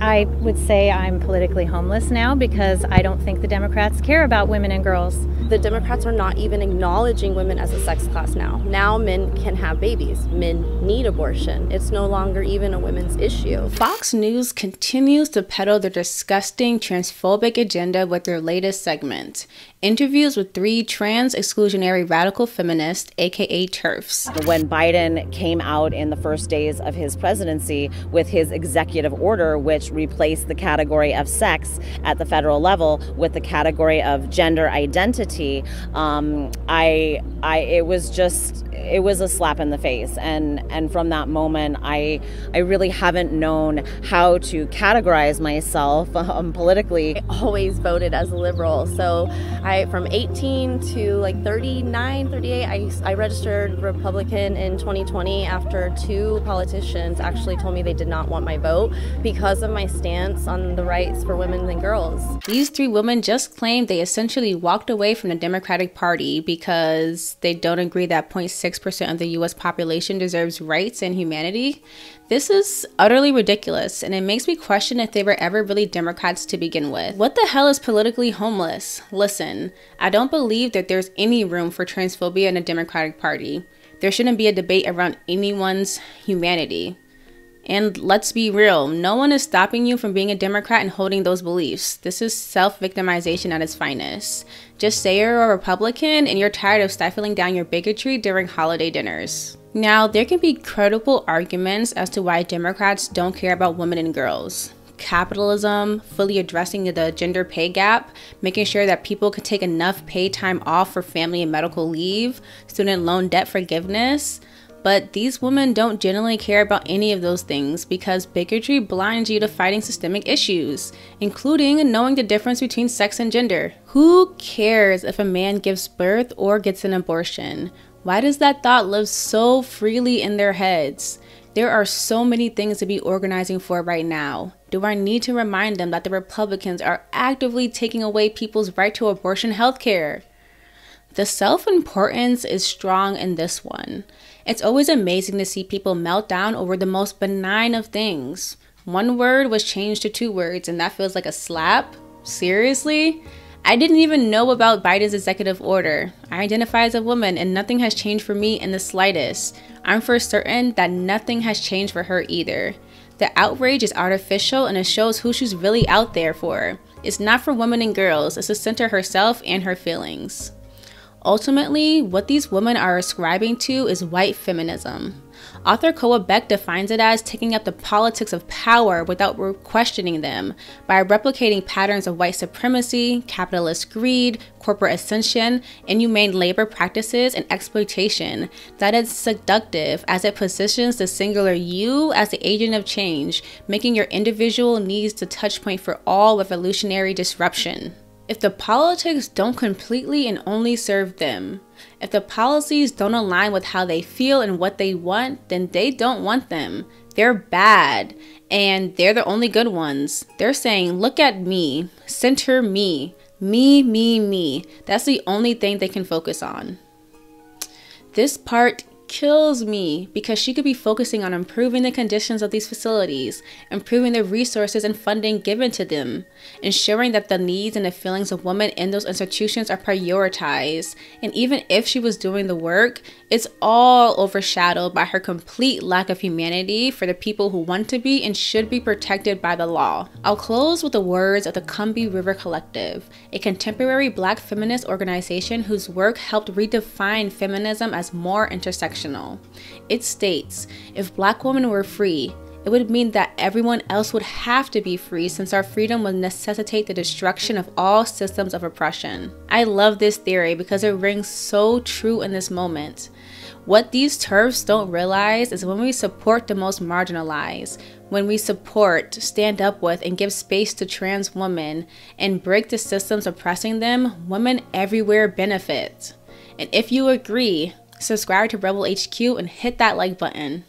I would say I'm politically homeless now because I don't think the Democrats care about women and girls. The Democrats are not even acknowledging women as a sex class now. Now men can have babies. Men need abortion. It's no longer even a women's issue. Fox News continues to peddle their disgusting transphobic agenda with their latest segment. Interviews with 3 trans exclusionary radical feminists, aka TERFs. When Biden came out in the first days of his presidency with his executive order, which replaced the category of sex at the federal level with the category of gender identity, it was a slap in the face, and from that moment I really haven't known how to categorize myself politically. I always voted as a liberal, so from 18 to like 39, 38, I registered Republican in 2020 after 2 politicians actually told me they did not want my vote because of my stance on the rights for women and girls. These 3 women just claimed they essentially walked away from the Democratic Party because they don't agree that 0.6% of the US population deserves rights and humanity. This is utterly ridiculous, and it makes me question if they were ever really Democrats to begin with. What the hell is politically homeless? Listen, I don't believe that there's any room for transphobia in the Democratic Party. There shouldn't be a debate around anyone's humanity. And let's be real, no one is stopping you from being a Democrat and holding those beliefs. This is self-victimization at its finest. Just say you're a Republican and you're tired of stifling down your bigotry during holiday dinners. Now, there can be credible arguments as to why Democrats don't care about women and girls. Capitalism, fully addressing the gender pay gap, making sure that people can take enough paid time off for family and medical leave, student loan debt forgiveness. But these women don't generally care about any of those things because bigotry blinds you to fighting systemic issues, including knowing the difference between sex and gender. Who cares if a man gives birth or gets an abortion? Why does that thought live so freely in their heads? There are so many things to be organizing for right now. Do I need to remind them that the Republicans are actively taking away people's right to abortion health care? The self-importance is strong in this one. It's always amazing to see people melt down over the most benign of things. 1 word was changed to 2 words, and that feels like a slap? Seriously? I didn't even know about Biden's executive order. I identify as a woman, and nothing has changed for me in the slightest. I'm for certain that nothing has changed for her either. The outrage is artificial, and it shows who she's really out there for. It's not for women and girls, it's to center herself and her feelings. Ultimately, what these women are ascribing to is white feminism. Author Koa Beck defines it as taking up the politics of power without questioning them by replicating patterns of white supremacy, capitalist greed, corporate ascension, inhumane labor practices, and exploitation that is seductive as it positions the singular you as the agent of change, making your individual needs the touchpoint for all revolutionary disruption. If the politics don't completely and only serve them, if the policies don't align with how they feel and what they want, then they don't want them. They're bad, and they're the only good ones. They're saying, look at me, center me, me. That's the only thing they can focus on. This part kills me because she could be focusing on improving the conditions of these facilities, improving the resources and funding given to them, ensuring that the needs and the feelings of women in those institutions are prioritized. And even if she was doing the work, it's all overshadowed by her complete lack of humanity for the people who want to be and should be protected by the law. I'll close with the words of the Combahee River Collective, a contemporary Black feminist organization whose work helped redefine feminism as more intersectional. It states, if Black women were free, it would mean that everyone else would have to be free since our freedom would necessitate the destruction of all systems of oppression. I love this theory because it rings so true in this moment. What these TERFs don't realize is when we support the most marginalized, when we support, stand up with, and give space to trans women and break the systems oppressing them, women everywhere benefit. And if you agree, subscribe to Rebel HQ and hit that like button.